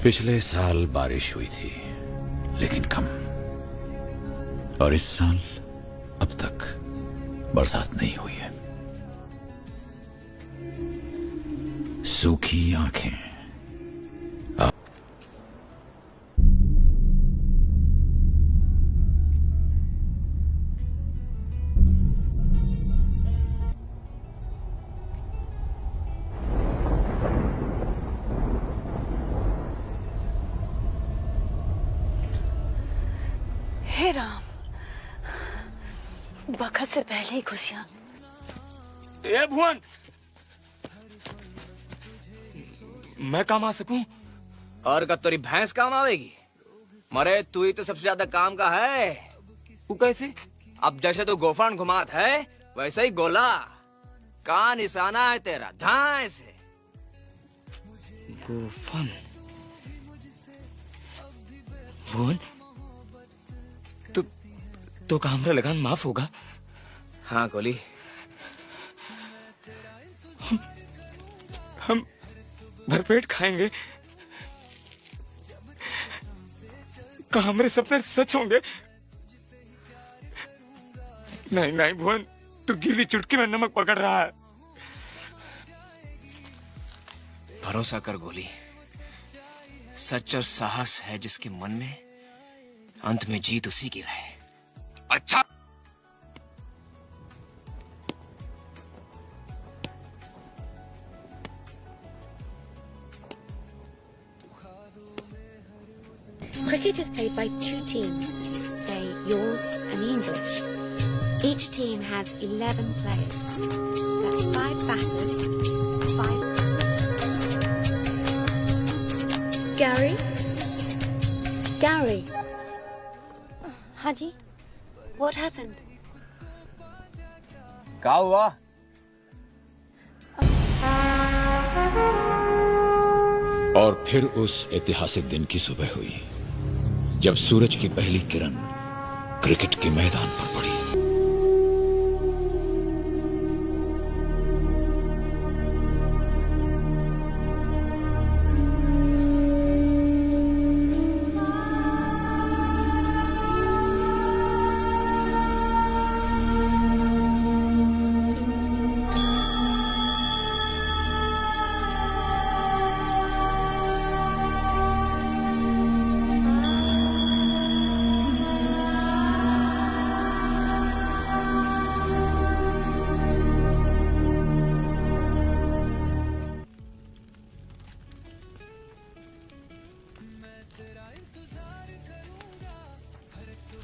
पिछले साल बारिश हुई थी, लेकिन कम। और इस साल अब तक बरसात नहीं हुई है। सूखी आंखें। हे राम, बखत से पहले ही खुशियां। ए भुवन, मैं काम आ सकूं? और कब तेरी भैंस काम आवेगी? मरे तू ही तो सबसे ज्यादा काम का है। वो कैसे? अब जैसे तू गोफान घुमात है वैसे ही गोला का निशाना है तेरा। धाए से गोफन। भुवन, तो हमरा लगान माफ होगा? हाँ गोली, हम भरपेट खाएंगे। क्या हमारे सपने सच होंगे? नहीं नहीं भुवन, तू गीली चुटकी में नमक पकड़ रहा है। भरोसा कर गोली, सच और साहस है जिसके मन में, अंत में जीत उसी की रहे। अच्छा, Cricket is played by two teams, say yours and the English. Each team has 11 players. That's 5 batters, 5... Gary? Gary? हाँ जी? What happened? क्या हुआ? और फिर उस ऐतिहासिक दिन की सुबह हुई जब सूरज की पहली किरण क्रिकेट के मैदान पर पड़ी।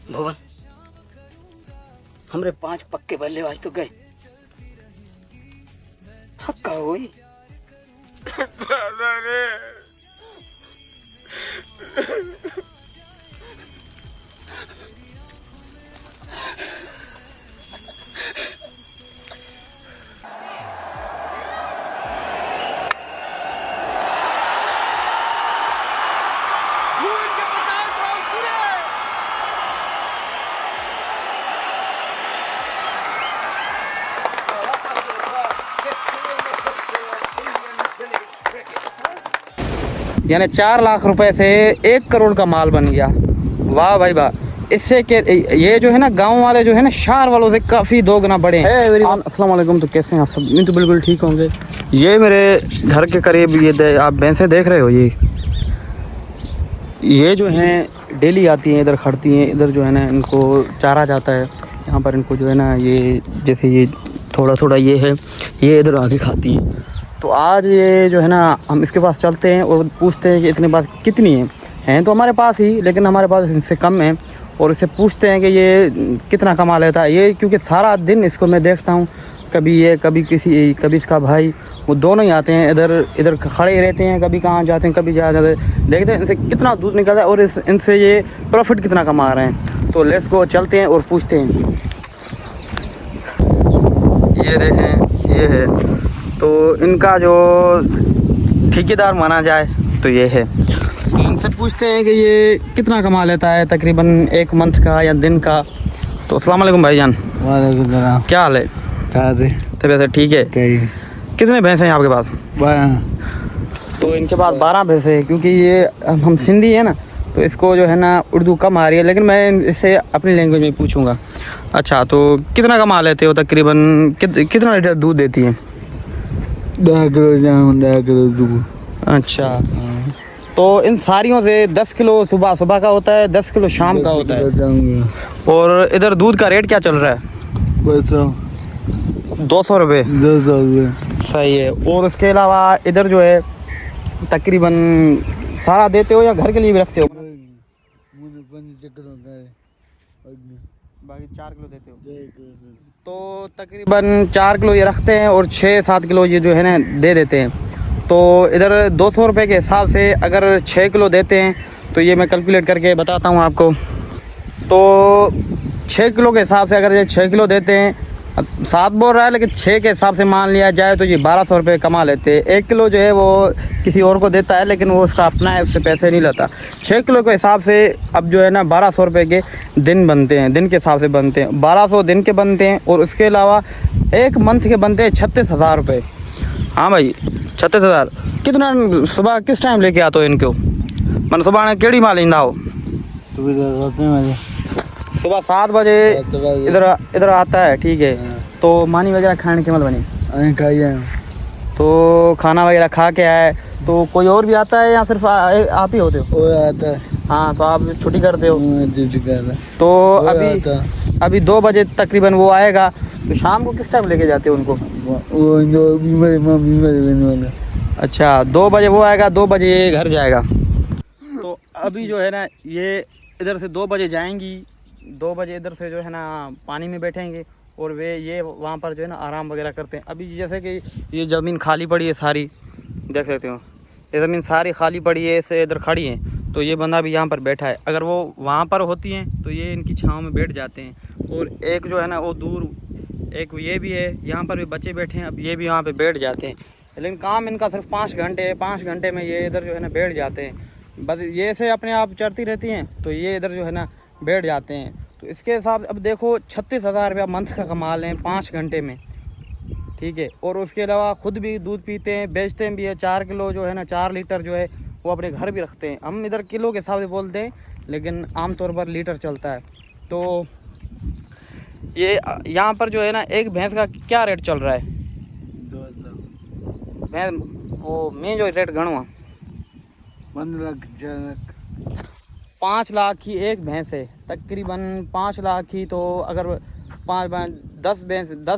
भुवन, हमरे 5 पक्के बल्लेबाज तो गए। हक्का हुई। दादा रे। यानी 4 लाख रुपए से 1 करोड़ का माल बन गया। वाह भाई वाह। इससे के ये जो है ना, गांव वाले जो है ना, शहर वालों से काफ़ी 2 गुना बड़े हैं। अस्सलाम वालेकुम। तो कैसे हैं आप सब? मैं तो बिल्कुल ठीक होंगे। ये मेरे घर के करीब ये आप भैंसें देख रहे हो, ये जो हैं डेली आती हैं, इधर खड़ती हैं। इधर जो है ना इनको चारा जाता है। यहाँ पर इनको जो है ना, ये जैसे ये थोड़ा थोड़ा ये है, ये इधर आके खाती हैं। तो आज ये जो है ना, हम इसके पास चलते हैं और पूछते हैं कि इतने पास कितनी हैं तो हमारे पास ही, लेकिन हमारे पास इनसे कम है। और इससे पूछते हैं कि ये कितना कमा लेता है ये, क्योंकि सारा दिन इसको मैं देखता हूँ। कभी ये, कभी इसका भाई, वो दोनों ही आते हैं, इधर खड़े रहते हैं, कभी कहाँ जाते हैं, कभी जा जाते हैं। देखते हैं इनसे कितना दूध निकलता है और इनसे ये प्रॉफिट कितना कमा रहे हैं। तो लेट्स गो, चलते हैं और पूछते हैं। ये देखें, ये है। तो इनका जो ठेकेदार माना जाए तो ये है। इनसे पूछते हैं कि ये कितना कमा लेता है तकरीबन 1 मंथ का या दिन का। तो अस्सलाम वालेकुम भाईजान। वालेकुम सलाम। क्या हाल है? तबीयत ठीक है। कितने भैंस हैं आपके पास? 12। तो इनके पास 12 भैंसे हैं, क्योंकि ये हम सिंधी है ना, तो इसको जो है ना उर्दू कम आ रही है, लेकिन मैं इससे अपनी लैंग्वेज में पूछूंगा। अच्छा, तो कितना कमा लेते हो तकरीबन, कितना लीटर दूध देती हैं? 10 किलो दूध। अच्छा, तो इन सारियों से 10 किलो सुबह का होता है, 10 किलो शाम का होता है। और इधर दूध का रेट क्या चल रहा है? 200 रुपये। सही है। और उसके अलावा इधर जो है तकरीबन सारा देते हो या घर के लिए भी रखते हो? बाकी 4 किलो देते हो। तो तकरीबन 4 किलो ये रखते हैं और 6-7 किलो ये जो है ना दे देते हैं। तो इधर 200 रुपये के हिसाब से अगर 6 किलो देते हैं, तो ये मैं कैलकुलेट करके बताता हूँ आपको। तो 6 किलो के हिसाब से अगर ये 6 किलो देते हैं, 7 बोल रहा है लेकिन 6 के हिसाब से मान लिया जाए तो ये 1200 रुपये कमा लेते हैं। 1 किलो जो है वो किसी और को देता है, लेकिन वो उसका अपना है, उससे पैसे नहीं लेता। 6 किलो के हिसाब से अब जो है ना 1200 रुपये के दिन बनते हैं, दिन के हिसाब से बनते हैं। 1200 दिन के बनते हैं और उसके अलावा एक मंथ के बनते हैं 36,000 रुपये। हाँ भाई, 36,000। कितना सुबह किस टाइम लेके आते हो इनको? मैंने सुबह ने केड़ी माल ईंदा हो? सुबह 7 बजे इधर आता है, ठीक है। तो मानी वगैरह खाने के मत बनी खाइए, तो खाना वगैरह खा के आए, तो कोई और भी आता है या सिर्फ आप ही होते हो? और आता है। हाँ, तो आप छुट्टी करते हो? तो अभी 2 बजे तकरीबन वो आएगा, तो शाम को किस टाइम लेके जाते हो उनको? अच्छा, 2 बजे वो आएगा, 2 बजे ये घर जाएगा। तो अभी जो है ना ये इधर से 2 बजे जाएंगी, 2 बजे इधर से जो है ना पानी में बैठेंगे और वे ये वहाँ पर जो है ना आराम वगैरह करते हैं। अभी जैसे कि ये ज़मीन खाली पड़ी है सारी, देख सकते हो ये ज़मीन सारी खाली पड़ी है, ऐसे इधर खड़ी है। तो ये बंदा भी यहाँ पर बैठा है। अगर वो वहाँ पर होती हैं तो ये इनकी छाँव में बैठ जाते हैं। और एक जो है ना वो दूर एक ये भी है, यहाँ पर भी बच्चे बैठे हैं, अब ये भी यहाँ पर बैठ जाते हैं। लेकिन काम इनका सिर्फ 5 घंटे है, 5 घंटे में ये इधर जो है ना बैठ जाते हैं। बस ये से अपने आप चरती रहती हैं, तो ये इधर जो है ना बैठ जाते हैं। तो इसके हिसाब से अब देखो 36,000 रुपया मंथ का कमा लें 5 घंटे में, ठीक है। और उसके अलावा ख़ुद भी दूध पीते हैं, बेचते भी है। 4 किलो जो है ना 4 लीटर जो है वो अपने घर भी रखते हैं। हम इधर किलो के हिसाब से बोलते हैं, लेकिन आमतौर पर लीटर चलता है। तो ये यहाँ पर जो है ना एक भैंस का क्या रेट चल रहा है? भैंस वो मैं जो रेट गणवा 5 लाख की एक भैंस है, तकरीबन 5 लाख की। तो अगर 10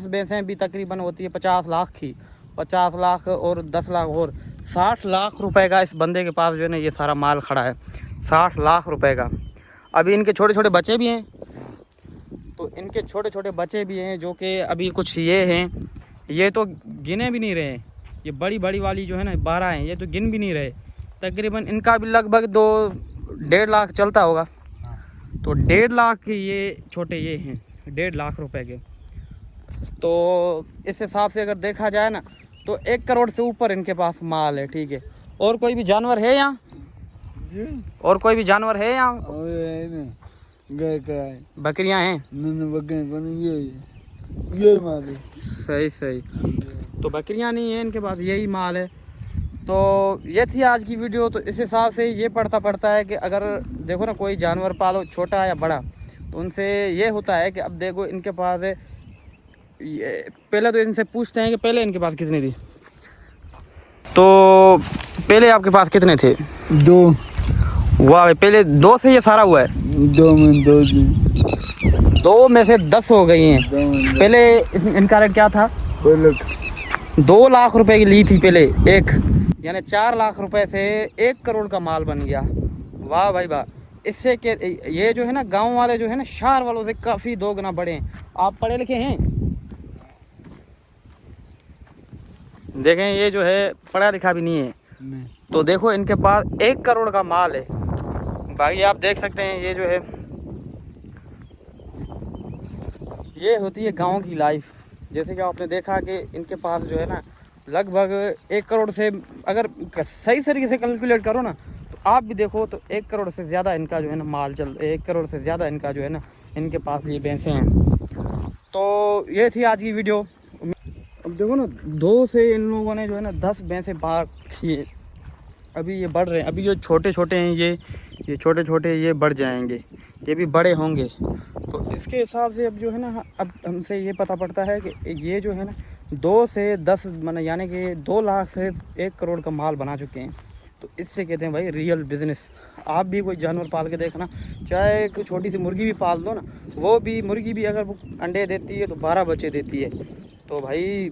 भैंसें भी तकरीबन होती है 50 लाख की। 50 लाख और 10 लाख और 60 लाख रुपए का इस बंदे के पास जो है ना ये सारा माल खड़ा है, 60 लाख रुपए का। अभी इनके छोटे छोटे बच्चे भी हैं, तो इनके छोटे छोटे बच्चे भी हैं जो कि अभी कुछ ये हैं, ये तो गिने भी नहीं रहे। ये बड़ी बड़ी वाली जो है ना 12 हैं, ये तो गिन भी नहीं रहे। तकरीबन इनका भी लगभग 2-1.5 लाख चलता होगा। तो 1.5 लाख के ये छोटे ये हैं, 1.5 लाख रुपए के। तो इस हिसाब से अगर देखा जाए ना तो 1 करोड़ से ऊपर इनके पास माल है, ठीक है। और कोई भी जानवर है यहाँ? और कोई भी जानवर है यहाँ? बकरियाँ हैं? सही सही। तो बकरियाँ नहीं है इनके पास, यही माल है। तो ये थी आज की वीडियो। तो इस हिसाब से ये पड़ता है कि अगर देखो ना कोई जानवर पालो, छोटा या बड़ा, तो उनसे ये होता है कि अब देखो इनके पास है, पहले तो इनसे पूछते हैं कि पहले इनके पास कितनी थी। तो पहले आपके पास कितने थे? 2। वाह, पहले 2 से ये सारा हुआ है? 2 में से 10 हो गई हैं। पहले इनका रेट क्या था? 2 लाख रुपए की ली थी पहले एक, यानी 4 लाख रुपए से 1 करोड़ का माल बन गया। वाह भाई वाह। इससे के ये जो है ना गांव वाले जो है ना शहर वालों से काफ़ी 2 गुना बड़े हैं। आप पढ़े लिखे हैं? देखें ये जो है पढ़ा लिखा भी नहीं है। तो देखो इनके पास 1 करोड़ का माल है। बाकी आप देख सकते हैं ये जो है ये होती है गांव की लाइफ। जैसे कि आपने देखा कि इनके पास जो है ना लगभग 1 करोड़ से, अगर सही तरीके से कैलकुलेट करो ना तो आप भी देखो तो 1 करोड़ से ज़्यादा इनका जो है ना माल 1 करोड़ से ज़्यादा इनका जो है ना इनके पास ये भैंसें हैं। तो ये थी आज की वीडियो। अब देखो ना 2 से इन लोगों ने जो है ना 10 भैंसें बार की अभी ये बढ़ रहे हैं, अभी जो छोटे छोटे हैं ये छोटे छोटे ये बढ़ जाएंगे, ये भी बड़े होंगे। तो इसके हिसाब से अब जो है ना, अब हमसे ये पता पड़ता है कि ये जो है ना 2 से 10 मतलब यानी कि 2 लाख से 1 करोड़ का माल बना चुके हैं। तो इससे कहते हैं भाई रियल बिज़नेस। आप भी कोई जानवर पाल के देखना, चाहे एक छोटी सी मुर्गी भी पाल दो ना, वो भी मुर्गी भी अगर वो अंडे देती है तो 12 बच्चे देती है। तो भाई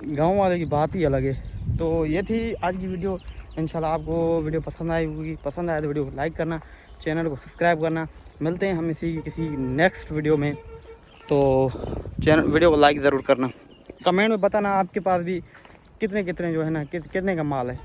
गांव वाले की बात ही अलग है। तो ये थी आज की वीडियो। इंशाल्लाह आपको वीडियो पसंद आई होगी, पसंद आए तो वीडियो को लाइक करना, चैनल को सब्सक्राइब करना। मिलते हैं हम इसी किसी नेक्स्ट वीडियो में। तो चैनल वीडियो को लाइक ज़रूर करना, कमेंट में बताना आपके पास भी कितने जो है ना कितने का माल है।